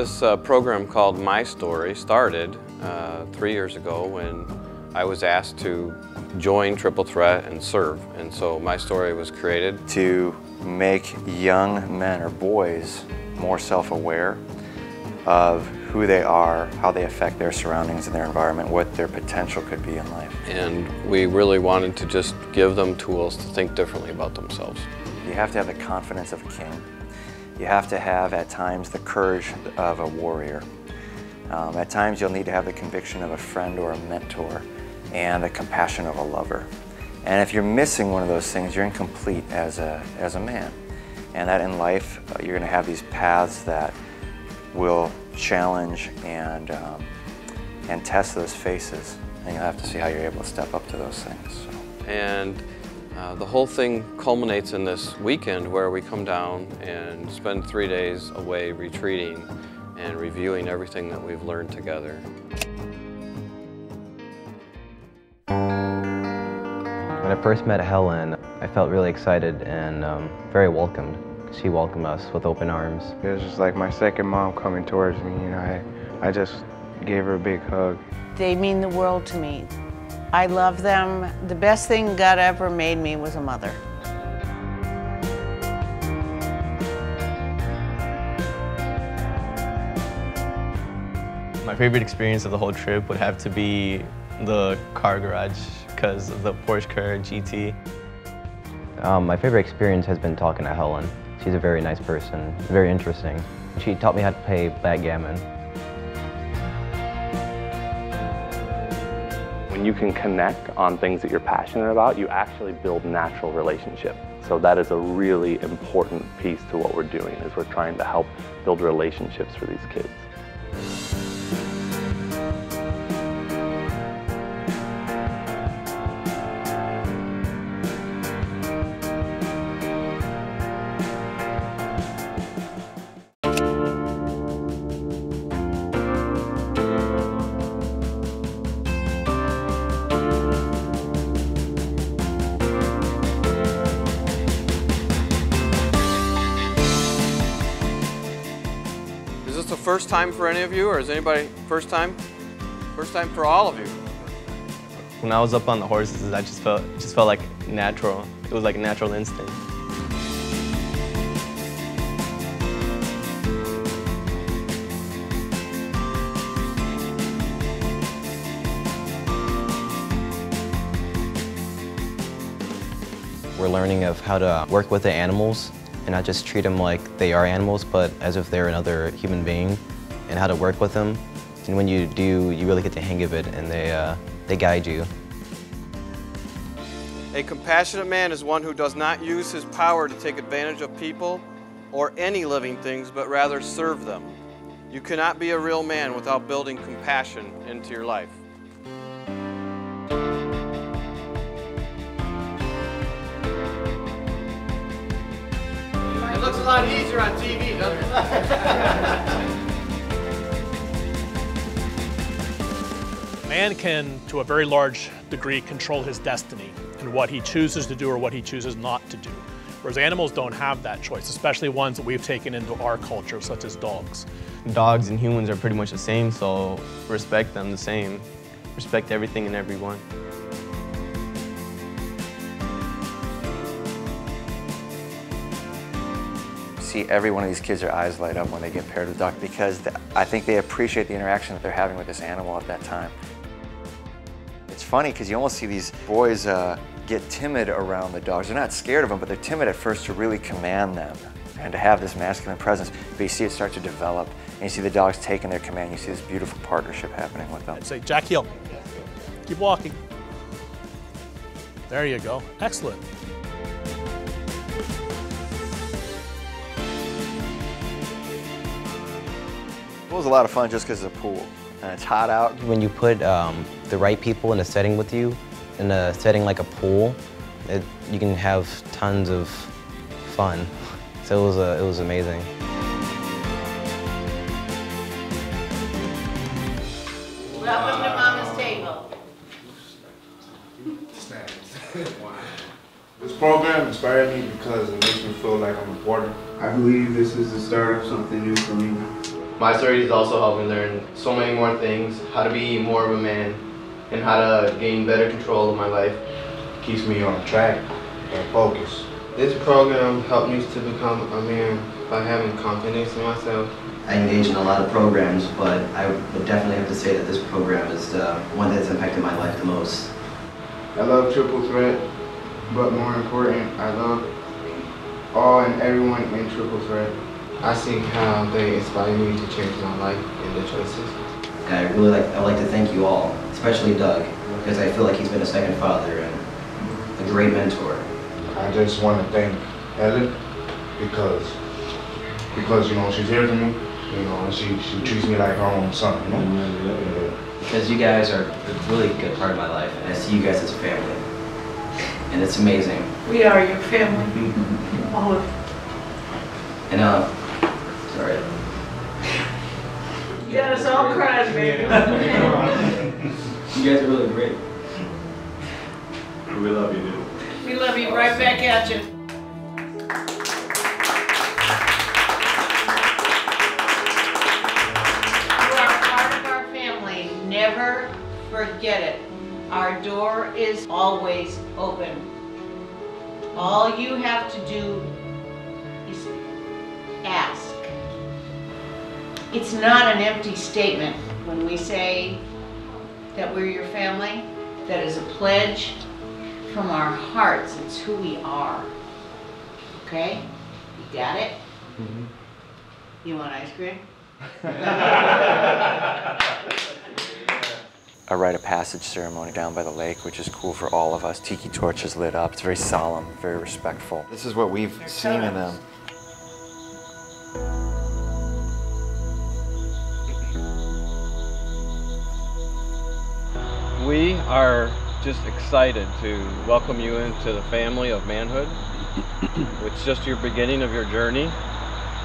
This program called My Story started 3 years ago when I was asked to join Triple Threat and serve. And so My Story was created to make young men or boys more self-aware of who they are, how they affect their surroundings and their environment, what their potential could be in life. And we really wanted to just give them tools to think differently about themselves. You have to have the confidence of a king. You have to have, at times, the courage of a warrior. At times, you'll need to have the conviction of a friend or a mentor and the compassion of a lover. And if you're missing one of those things, you're incomplete as a man. And that in life, you're going to have these paths that will challenge and test those faces. And you'll have to see how you're able to step up to those things. So. And the whole thing culminates in this weekend where we come down and spend 3 days away retreating and reviewing everything that we've learned together. When I first met Helen, I felt really excited and very welcomed. She welcomed us with open arms. It was just like my second mom coming towards me, you know. I just gave her a big hug. They mean the world to me. I love them. The best thing God ever made me was a mother. My favorite experience of the whole trip would have to be the car garage because of the Porsche Carrera GT. My favorite experience has been talking to Helen. She's a very nice person, very interesting. She taught me how to play backgammon. When you can connect on things that you're passionate about, you actually build natural relationships. So that is a really important piece to what we're doing, is we're trying to help build relationships for these kids. Is this the first time for any of you, or is anybody first time? First time for all of you. When I was up on the horses, I just felt like natural. It was like a natural instinct. We're learning of how to work with the animals and not just treat them like they are animals, but as if they're another human being, and how to work with them. And when you do, you really get the hang of it, and they guide you. A compassionate man is one who does not use his power to take advantage of people or any living things, but rather serve them. You cannot be a real man without building compassion into your life. It looks a lot easier on TV, doesn't it? Man can, to a very large degree, control his destiny and what he chooses to do or what he chooses not to do. Whereas animals don't have that choice, especially ones that we've taken into our culture, such as dogs. Dogs and humans are pretty much the same, so respect them the same. Respect everything and everyone. See every one of these kids, their eyes light up when they get paired with a dog, because I think they appreciate the interaction that they're having with this animal at that time. It's funny because you almost see these boys get timid around the dogs. They're not scared of them, but they're timid at first to really command them and to have this masculine presence. But you see it start to develop, and you see the dogs taking their command. You see this beautiful partnership happening with them. I'd say, Jack heel. Keep walking. There you go. Excellent. It was a lot of fun just because it's a pool and it's hot out. When you put the right people in a setting with you, in a setting like a pool, you can have tons of fun. So it was amazing. Welcome to Mama's table. This program inspired me because it makes me feel like I'm important. I believe this is the start of something new for me. My story has also helped me learn so many more things, how to be more of a man, and how to gain better control of my life. Keeps me on track and focused. This program helped me to become a man by having confidence in myself. I engage in a lot of programs, but I would definitely have to say that this program is the one that's impacted my life the most. I love Triple Threat, but more important, I love all and everyone in Triple Threat. I see how they inspire me to change my life and the choices. I'd like to thank you all, especially Doug, because I feel like he's been a second father and a great mentor. I just want to thank Helen because you know, she's here for me, you know, and she treats me like her own son, you know? Because you guys are a really good part of my life, and I see you guys as a family. And it's amazing. We are your family. All of you. And sorry. You got us all crying, baby. You guys are really great. We love you, dude. We love you right back at you. You are part of our family. Never forget it. Our door is always open. All you have to do is ask. It's not an empty statement when we say that we're your family. That is a pledge from our hearts. It's who we are. Okay? You got it? Mm-hmm. You want ice cream? A rite of passage ceremony down by the lake, which is cool for all of us. Tiki torches lit up. It's very solemn, very respectful. This is what we've seen in them. We are just excited to welcome you into the family of manhood. It's just your beginning of your journey,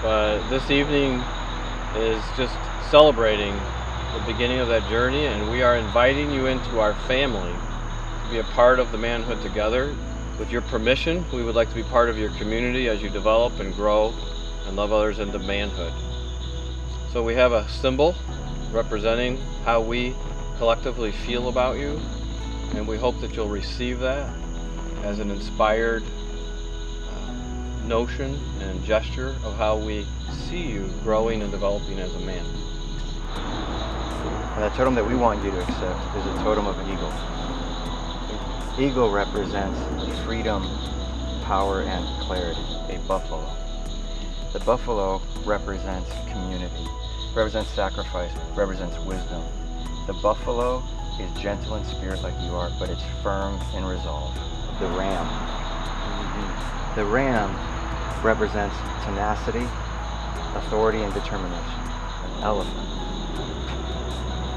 but this evening is just celebrating the beginning of that journey, and we are inviting you into our family to be a part of the manhood together. With your permission, we would like to be part of your community as you develop and grow and love others into manhood. So we have a symbol representing how we collectively feel about you, and we hope that you'll receive that as an inspired notion and gesture of how we see you growing and developing as a man. And the totem that we want you to accept is a totem of an eagle. The eagle represents freedom, power, and clarity. A buffalo. The buffalo represents community, represents sacrifice, represents wisdom. The buffalo is gentle in spirit like you are, but it's firm in resolve. The ram. The ram represents tenacity, authority, and determination. An elephant.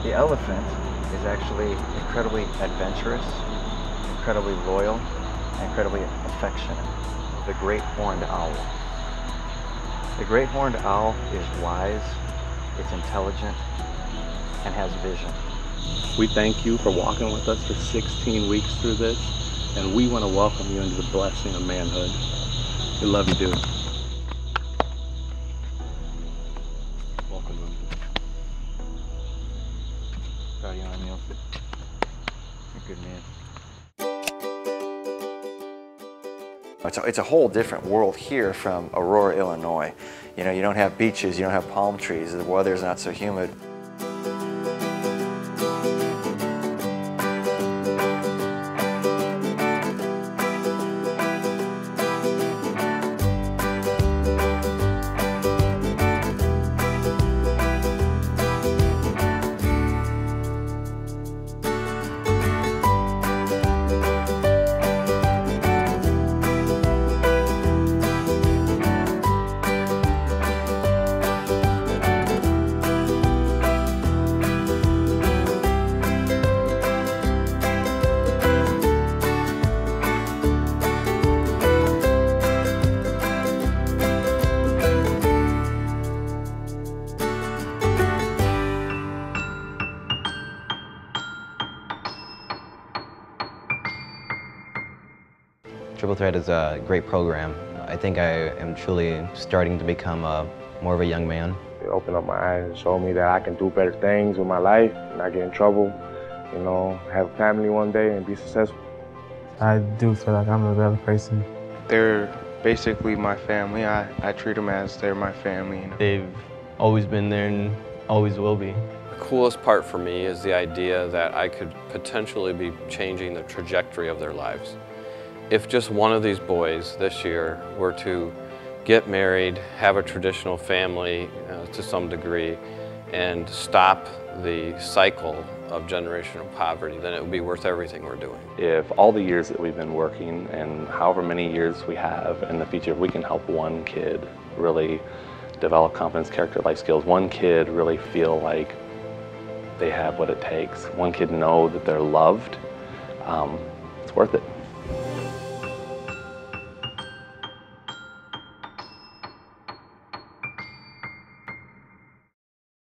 The elephant is actually incredibly adventurous, incredibly loyal, and incredibly affectionate. The great horned owl. The great horned owl is wise, it's intelligent, and has vision. We thank you for walking with us for 16 weeks through this, and we want to welcome you into the blessing of manhood. We love you, dude. Welcome. Proud of you, Emil. You're a good man. It's a whole different world here from Aurora, Illinois. You know, you don't have beaches, you don't have palm trees, the weather's not so humid. Triple Threat is a great program. I think I am truly starting to become more of a young man. It opened up my eyes and showed me that I can do better things with my life, not get in trouble, you know, have a family one day and be successful. I do feel like I'm a better person. They're basically my family. I treat them as they're my family. They've always been there and always will be. The coolest part for me is the idea that I could potentially be changing the trajectory of their lives. If just one of these boys this year were to get married, have a traditional family to some degree, and stop the cycle of generational poverty, then it would be worth everything we're doing. If all the years that we've been working and however many years we have in the future, if we can help one kid really develop confidence, character, life skills, one kid really feel like they have what it takes, one kid know that they're loved, it's worth it.